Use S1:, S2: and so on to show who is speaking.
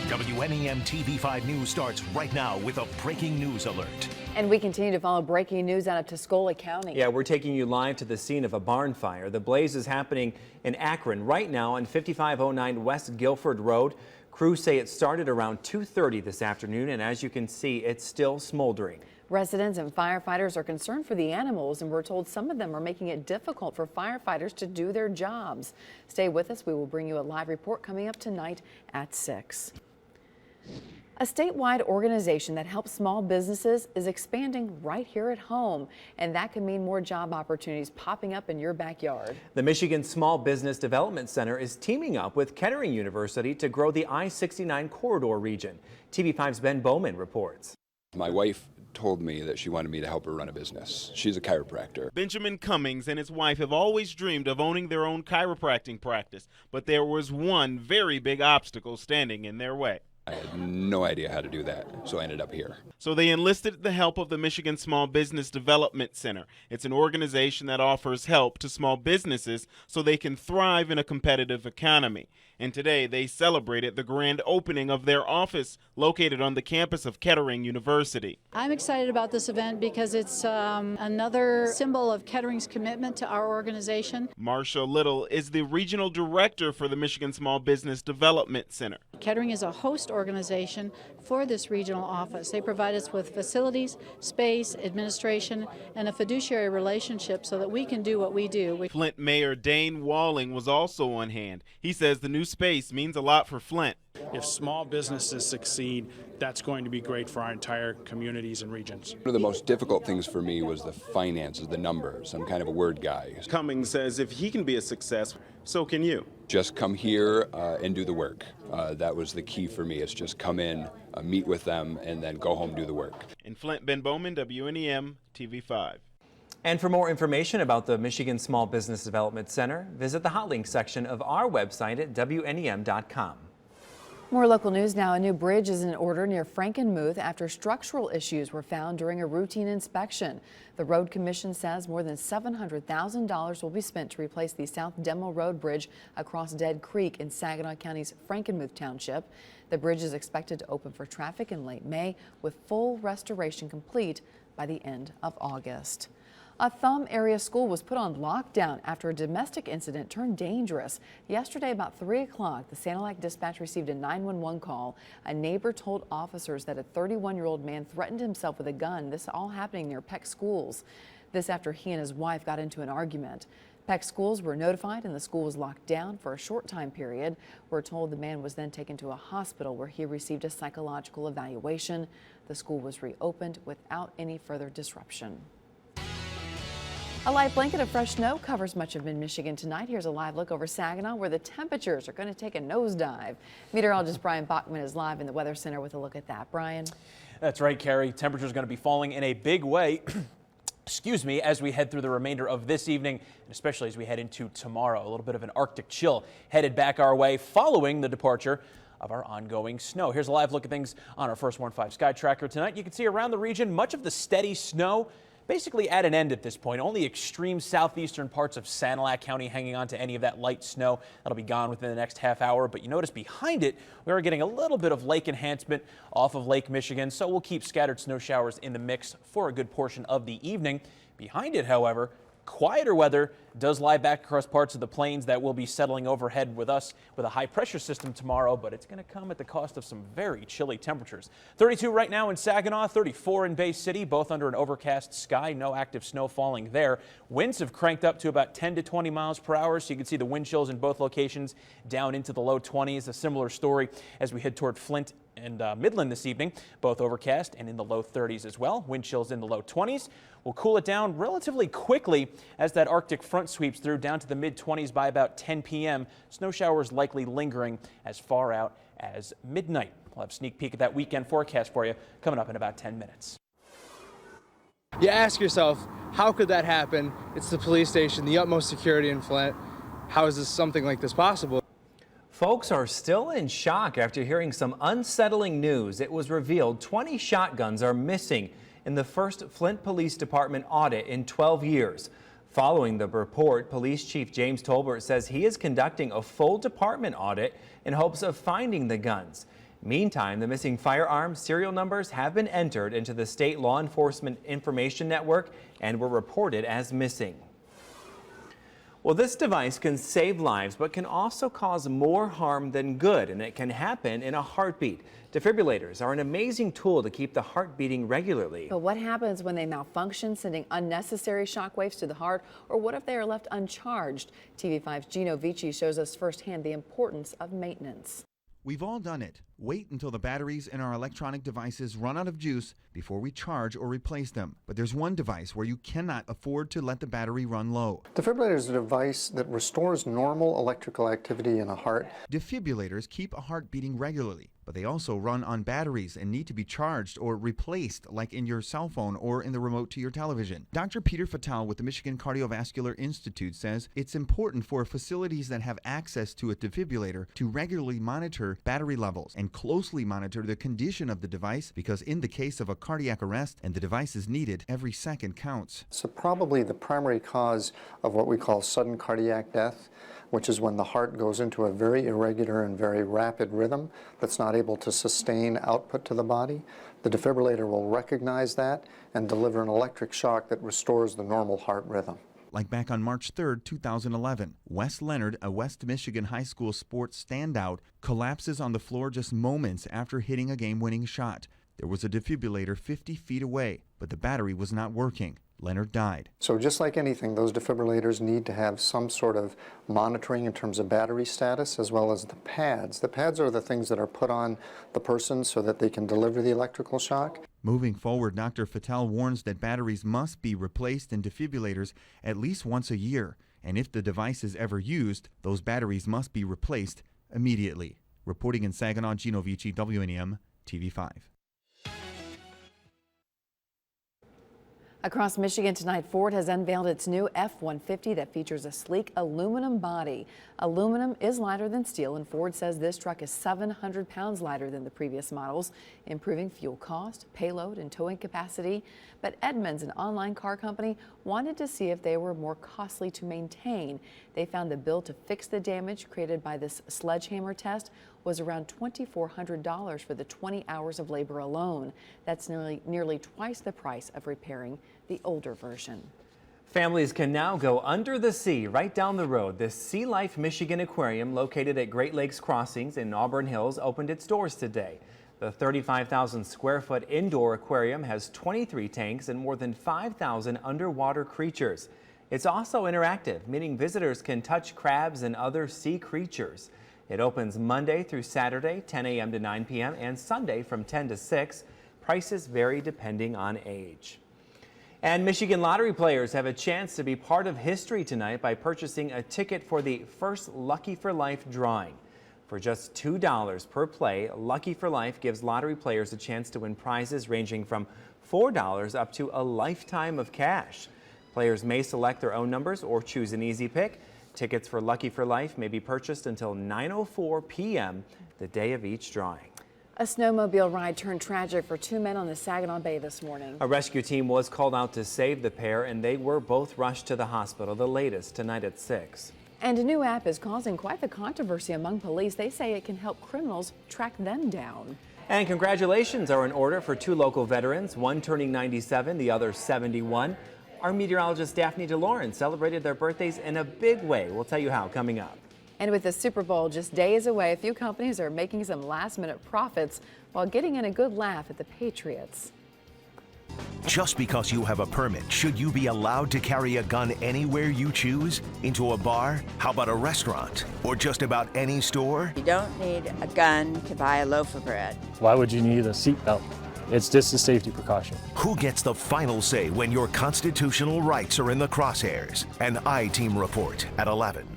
S1: WNEM TV5 News starts right now with a breaking news alert.
S2: And we continue to follow breaking news out of Tuscola County.
S3: Yeah, we're taking you live to the scene of a barn fire. The blaze is happening in Akron right now on 5509 West Guilford Road. Crews say it started around 2:30 this afternoon, and as you can see, it's still smoldering.
S2: Residents and firefighters are concerned for the animals, and we're told some of them are making it difficult for firefighters to do their jobs. Stay with us. We will bring you a live report coming up tonight at 6. A statewide organization that helps small businesses is expanding right here at home, and that could mean more job opportunities popping up in your backyard.
S3: The Michigan Small Business Development Center is teaming up with Kettering University to grow the I-69 corridor region. TV5's Ben Bowman reports.
S4: My wife told me that she wanted me to help her run a business. She's a chiropractor.
S5: Benjamin Cummings and his wife have always dreamed of owning their own chiropractic practice, but there was one very big obstacle standing in their way.
S4: I had no idea how to do that, so I ended up here.
S5: So they enlisted the help of the Michigan Small Business Development Center. It's an organization that offers help to small businesses so they can thrive in a competitive economy. And today they celebrated the grand opening of their office located on the campus of Kettering University.
S6: I'm excited about this event because it's another symbol of Kettering's commitment to our organization.
S5: Marsha Little is the regional director for the Michigan Small Business Development Center.
S6: Kettering is a host organization for this regional office. They provide us with facilities, space, administration, and a fiduciary relationship so that we can do what we do.
S5: Flint Mayor Dane Walling was also on hand. He says the new space means a lot for Flint.
S7: If small businesses succeed, that's going to be great for our entire communities and regions.
S4: One of the most difficult things for me was the finances, the numbers. I'm kind of a word guy.
S5: Cummings says if he can be a success, so can you.
S4: Just come here and do the work. That was the key for me, is just come in, meet with them, and then go home, do the work.
S5: In Flint, Ben Bowman, WNEM TV5.
S3: And for more information about the Michigan Small Business Development Center, visit the hot link section of our website at WNEM.com.
S2: More local news now. A new bridge is in order near Frankenmuth after structural issues were found during a routine inspection. The Road Commission says more than $700,000 will be spent to replace the South Demo Road Bridge across Dead Creek in Saginaw County's Frankenmuth Township. The bridge is expected to open for traffic in late May, with full restoration complete by the end of August. A Thumb area school was put on lockdown after a domestic incident turned dangerous. Yesterday about 3 o'clock, the Sanilac dispatch received a 911 call. A neighbor told officers that a 31-year-old man threatened himself with a gun. This all happening near Peck Schools. This after he and his wife got into an argument. Peck Schools were notified and the school was locked down for a short time period. We're told the man was then taken to a hospital where he received a psychological evaluation. The school was reopened without any further disruption. A light blanket of fresh snow covers much of mid-Michigan tonight. Here's a live look over Saginaw, where the temperatures are going to take a nosedive. Meteorologist Brian Bachman is live in the Weather Center with a look at that. Brian?
S8: That's right, Carrie. Temperatures going to be falling in a big way. Excuse me, as we head through the remainder of this evening, and especially as we head into tomorrow. A little bit of an Arctic chill headed back our way following the departure of our ongoing snow. Here's a live look at things on our First Warn 5 Sky Tracker tonight. You can see around the region much of the steady snow basically at an end at this point. Only extreme southeastern parts of Sanilac County hanging on to any of that light snow. That'll be gone within the next half hour. But you notice behind it, we are getting a little bit of lake enhancement off of Lake Michigan. So we'll keep scattered snow showers in the mix for a good portion of the evening. Behind it, however, quieter weather does lie back across parts of the plains that will be settling overhead with us with a high pressure system tomorrow, but it's going to come at the cost of some very chilly temperatures. 32 right now in Saginaw, 34 in Bay City, both under an overcast sky, no active snow falling there. Winds have cranked up to about 10 to 20 miles per hour, so you can see the wind chills in both locations down into the low 20s. A similar story as we head toward Flint and Midland this evening, both overcast and in the low 30s as well. Wind chills in the low 20s. We'll cool it down relatively quickly as that Arctic front sweeps through down to the mid-20s by about 10 p.m. Snow showers likely lingering as far out as midnight. We'll have a sneak peek at that weekend forecast for you coming up in about 10 minutes.
S9: You ask yourself, how could that happen? It's the police station, the utmost security in Flint. How is something like this possible?
S3: Folks are still in shock after hearing some unsettling news. It was revealed 20 shotguns are missing in the first Flint Police Department audit in 12 years. Following the report, Police Chief James Tolbert says he is conducting a full department audit in hopes of finding the guns. Meantime, the missing firearms serial numbers have been entered into the state law enforcement information network and were reported as missing. Well, this device can save lives, but can also cause more harm than good, and it can happen in a heartbeat. Defibrillators are an amazing tool to keep the heart beating regularly.
S2: But what happens when they malfunction, sending unnecessary shock waves to the heart? Or what if they are left uncharged? TV5's Gino Vici shows us firsthand the importance of maintenance.
S10: We've all done it. Wait until the batteries in our electronic devices run out of juice before we charge or replace them. But there's one device where you cannot afford to let the battery run low.
S11: Defibrillator is a device that restores normal electrical activity in a heart.
S10: Defibrillators keep a heart beating regularly, but they also run on batteries and need to be charged or replaced, like in your cell phone or in the remote to your television. Dr. Peter Fatal with the Michigan Cardiovascular Institute says it's important for facilities that have access to a defibrillator to regularly monitor battery levels and closely monitor the condition of the device, because in the case of a cardiac arrest and the device is needed, every second counts.
S11: So probably the primary cause of what we call sudden cardiac death, which is when the heart goes into a very irregular and very rapid rhythm that's not able to sustain output to the body. The defibrillator will recognize that and deliver an electric shock that restores the normal heart rhythm.
S10: Like back on March 3rd, 2011, Wes Leonard, a West Michigan high school sports standout, collapses on the floor just moments after hitting a game-winning shot. There was a defibrillator 50 feet away, but the battery was not working. Leonard died.
S11: So just like anything, those defibrillators need to have some sort of monitoring in terms of battery status, as well as the pads. The pads are the things that are put on the person so that they can deliver the electrical shock.
S10: Moving forward, Dr. Fatal warns that batteries must be replaced in defibrillators at least once a year. And if the device is ever used, those batteries must be replaced immediately. Reporting in Saginaw, Gino Vici, WNEM, TV5.
S2: Across Michigan tonight, Ford has unveiled its new F-150 that features a sleek aluminum body. Aluminum is lighter than steel, and Ford says this truck is 700 pounds lighter than the previous models, improving fuel cost, payload, and towing capacity. But Edmunds, an online car company, wanted to see if they were more costly to maintain. They found the bill to fix the damage created by this sledgehammer test was around $2,400 for the 20 hours of labor alone. That's nearly twice the price of repairing the older version.
S3: Families can now go under the sea right down the road. The Sea Life Michigan Aquarium, located at Great Lakes Crossings in Auburn Hills, opened its doors today. The 35,000 square foot indoor aquarium has 23 tanks and more than 5,000 underwater creatures. It's also interactive, meaning visitors can touch crabs and other sea creatures. It opens Monday through Saturday, 10 a.m. to 9 p.m. and Sunday from 10 to 6. Prices vary depending on age. And Michigan lottery players have a chance to be part of history tonight by purchasing a ticket for the first Lucky for Life drawing. For just $2 per play, Lucky for Life gives lottery players a chance to win prizes ranging from $4 up to a lifetime of cash. Players may select their own numbers or choose an easy pick. Tickets for Lucky for Life may be purchased until 9:04 p.m. the day of each drawing.
S2: A snowmobile ride turned tragic for two men on the Saginaw Bay this morning.
S3: A rescue team was called out to save the pair, and they were both rushed to the hospital, the latest tonight at 6.
S2: And a new app is causing quite the controversy among police. They say it can help criminals track them down.
S3: And congratulations are in order for two local veterans, one turning 97, the other 71. Our meteorologist Daphne DeLauren celebrated their birthdays in a big way. We'll tell you how coming up.
S2: And with the Super Bowl just days away, a few companies are making some last-minute profits while getting in a good laugh at the Patriots.
S1: Just because you have a permit, should you be allowed to carry a gun anywhere you choose? Into a bar? How about a restaurant? Or just about any store?
S12: You don't need a gun to buy a loaf of bread.
S13: Why would you need a seatbelt? It's just a safety precaution.
S1: Who gets the final say when your constitutional rights are in the crosshairs? An I-Team report at 11.